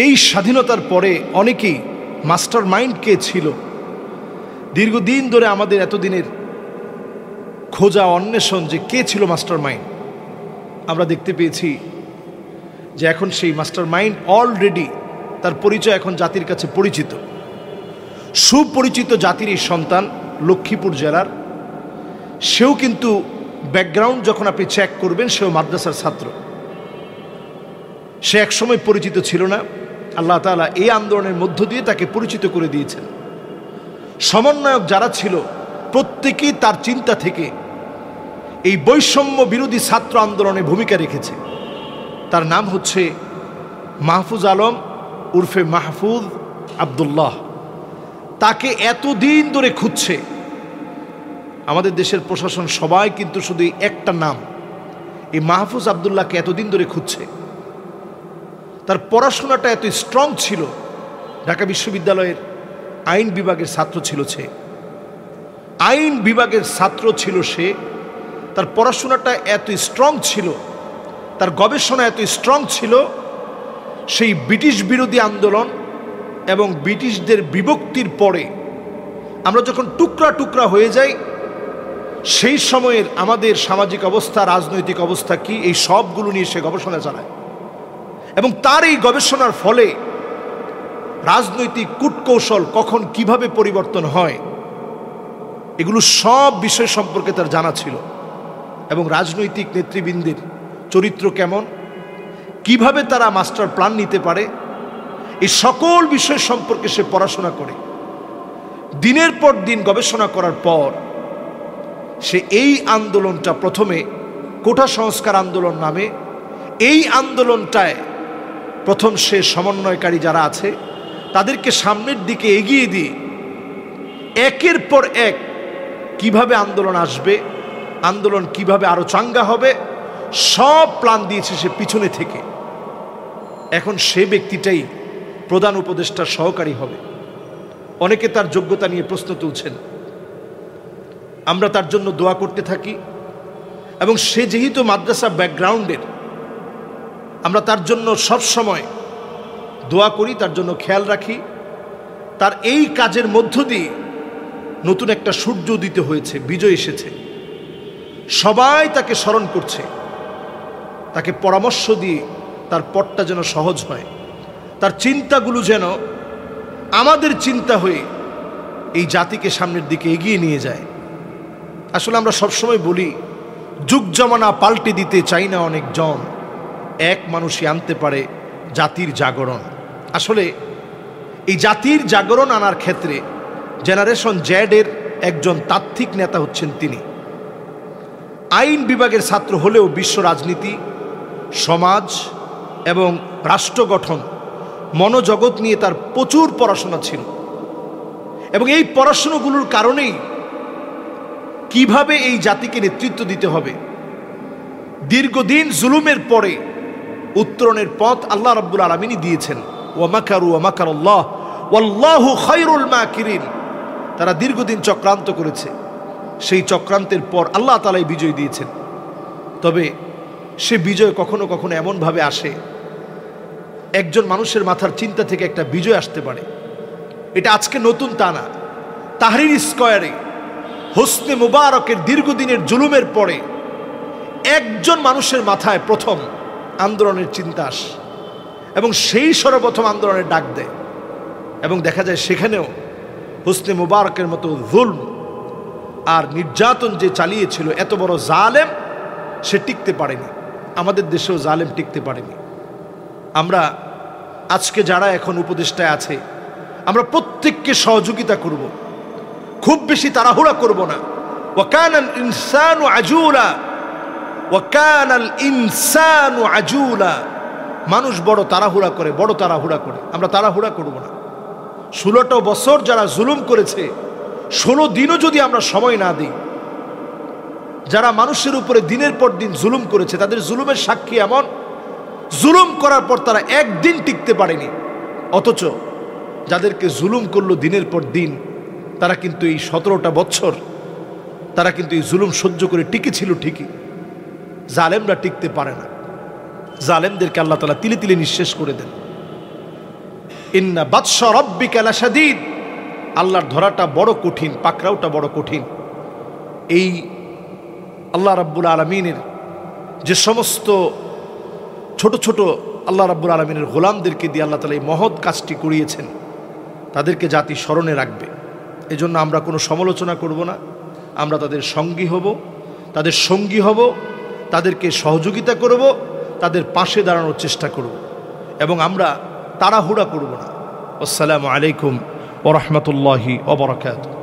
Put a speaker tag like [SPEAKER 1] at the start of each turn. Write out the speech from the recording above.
[SPEAKER 1] এই স্বাধীনতার পরে অনেকেই মাস্টার মাইন্ড কে ছিল, দীর্ঘদিন ধরে আমাদের এতদিনের খোঁজা অন্বেষণ যে কে ছিল মাস্টার মাইন্ড, আমরা দেখতে পেয়েছি যে এখন সেই মাস্টার মাইন্ড অলরেডি তার পরিচয় এখন জাতির কাছে পরিচিত। সুপরিচিত জাতির এই সন্তান, লক্ষ্মীপুর জেলার, সেও কিন্তু ব্যাকগ্রাউন্ড যখন আপনি চেক করবেন সেও মাদ্রাসার ছাত্র। সে একসময় পরিচিত ছিল না, আল্লাহ তাআলা এই আন্দোলনের মধ্য দিয়ে তাকে পরিচিত করে দিয়েছেন। সমন্বয়ক যারা ছিল প্রত্যেকেই তার চিন্তা থেকে এই বৈষম্য বিরোধী ছাত্র আন্দোলনে ভূমিকা রেখেছে। তার নাম হচ্ছে মাহফুজ আলম উর্ফে মাহফুজ আব্দুল্লাহ। তাকে এতদিন ধরে খুঁজছে আমাদের দেশের প্রশাসন, সবাই কিন্তু শুধু একটা নাম, এই মাহফুজ আব্দুল্লাহকে এতদিন ধরে খুঁজছে। তার পড়াশোনাটা এত স্ট্রং ছিল, ঢাকা বিশ্ববিদ্যালয়ের আইন বিভাগের ছাত্র ছিল সে, আইন বিভাগের ছাত্র ছিল সে। তার পড়াশোনাটা এত স্ট্রং ছিল, তার গবেষণা এত স্ট্রং ছিল, সেই ব্রিটিশ বিরোধী আন্দোলন এবং ব্রিটিশদের বিভক্তির পরে আমরা যখন টুকরা টুকরা হয়ে যাই, সেই সময়ের আমাদের সামাজিক অবস্থা, রাজনৈতিক অবস্থা কি, এই সবগুলো নিয়ে সে গবেষণা চালায়। এবং তার এই গবেষণার ফলে রাজনৈতিক কূটকৌশল কখন কিভাবে পরিবর্তন হয়, এগুলো সব বিষয় সম্পর্কে তার জানা ছিল। এবং রাজনৈতিক নেতৃবৃন্দের চরিত্র কেমন, কিভাবে তারা মাস্টার প্ল্যান নিতে পারে, এই সকল বিষয় সম্পর্কে সে পড়াশোনা করে। দিনের পর দিন গবেষণা করার পর সে এই আন্দোলনটা, প্রথমে কোটা সংস্কার আন্দোলন নামে এই আন্দোলনটায় প্রথম সে সমন্বয়কারী যারা আছে তাদেরকে সামনের দিকে এগিয়ে দিয়ে একের পর এক কিভাবে আন্দোলন আসবে, আন্দোলন কিভাবে আরো চাঙ্গা হবে, সব প্ল্যান দিয়েছে সে পিছনে থেকে। এখন সে ব্যক্তিটাই প্রধান উপদেষ্টার সহকারী হবে। অনেকে তার যোগ্যতা নিয়ে প্রশ্ন তুলছেন, আমরা তার জন্য দোয়া করতে থাকি। এবং সে যেহেতু মাদ্রাসা ব্যাকগ্রাউন্ডের, আমরা তার জন্য সব সময় দোয়া করি, তার জন্য খেয়াল রাখি। তার এই কাজের মধ্য দিয়ে নতুন একটা সূর্য উদিত হয়েছে, বিজয় এসেছে, সবাই তাকে স্মরণ করছে। তাকে পরামর্শ দিয়ে তার পথটা যেন সহজ হয়, তার চিন্তাগুলো যেন আমাদের চিন্তা হয়ে এই জাতিকে সামনের দিকে এগিয়ে নিয়ে যায়। আসলে আমরা সবসময় বলি, যুগ জমানা পাল্টে দিতে চাই না অনেক জন, এক মানুষই আনতে পারে জাতির জাগরণ। আসলে এই জাতির জাগরণ আনার ক্ষেত্রে জেনারেশন জেডের একজন তাত্ত্বিক নেতা হচ্ছেন তিনি। আইন বিভাগের ছাত্র হলেও বিশ্ব রাজনীতি, সমাজ এবং রাষ্ট্র গঠন, মনোজগৎ নিয়ে তার প্রচুর পড়াশোনা ছিল। এবং এই পড়াশোনাগুলোর কারণেই কিভাবে এই জাতিকে নেতৃত্ব দিতে হবে, দীর্ঘদিন জুলুমের পরে উত্তরণের পথ আল্লাহ রাব্বুল আলামিনই দিয়েছেন। ওয়া মাকারু ওয়া মাকারাল্লাহ ওয়াল্লাহু খায়রুল মাকিরিন। তারা দীর্ঘদিন চক্রান্ত করেছে, সেই চক্রান্তের পর আল্লাহ তাআলাই বিজয় দিয়েছেন। তবে সে বিজয় কখনো কখনো এমনভাবে আসে, একজন মানুষের মাথার চিন্তা থেকে একটা বিজয় আসতে পারে। এটা আজকে নতুন তা না। তাহরির স্কয়ারে হোসনে মুবারকের দীর্ঘদিনের জুলুমের পরে একজন মানুষের মাথায় প্রথম আন্দোলনের চিন্তা আসে এবং সেই সর্বপ্রথম আন্দোলনের ডাক দেয়। এবং দেখা যায় সেখানেও হোসনে মুবারকের মতো জুলম আর নির্যাতন যে চালিয়েছিল, এত বড় জালেম, সে টিকতে পারেনি। আমাদের দেশেও জালেম টিকতে পারেনি। আমরা আজকে যারা এখন উপদেষ্টায় আছে, আমরা প্রত্যেককে সহযোগিতা করব, খুব বেশি তাড়াহুড়া করব না। ওয়াকানাল ইনসানু আজুলা, ওয়াকানাল ইনসানু আজুলা। মানুষ বড় তাড়াহুড়া করে, বড় তাড়াহুড়া করে। আমরা তাড়াহুড়া করব না। 16টা বছর যারা জুলুম করেছে, 16 দিনও যদি আমরা সময় না দিই, যারা মানুষের উপরে দিনের পর দিন জুলুম করেছে, তাদের জুলুমের সাক্ষী এমন, জুলুম করার পর তারা একদিন টিকতে পারেনি। অথচ যাদেরকে জুলুম করলো দিনের পর দিন, তারা কিন্তু এই 17টা বছর তারা কিন্তু এই জুলুম সহ্য করে টিকেছিল ঠিকই। জালেমরা টিকতে পারে না। জালেমদেরকে আল্লাহ তাআলা তিলে তিলে নিঃশেষ করে দেন। ইন্না বাতশা রাব্বিকা লাশাদীদ, আল্লাহর ধরাটা বড় কঠিন, পাকড়াওটা বড় কঠিন। এই আল্লাহ রাব্বুল আলামিনের যে সমস্ত ছোট ছোট আল্লাহ রাব্বুল আলামিনের গোলামদেরকে দিয়ে আল্লাহ তাআলা এই মহৎ কাজটি করিয়েছেন, তাদেরকে জাতি স্মরণে রাখবে। এজন্য আমরা কোনো সমালোচনা করব না, আমরা তাদের সঙ্গী হব, তাদের সঙ্গী হব, তাদেরকে সহযোগিতা করব, তাদের পাশে দাঁড়ানোর চেষ্টা করব, এবং আমরা তাড়াহুড়া করব না। আসসালামু আলাইকুম ওয়া রাহমাতুল্লাহি ওয়া বারাকাতুহু।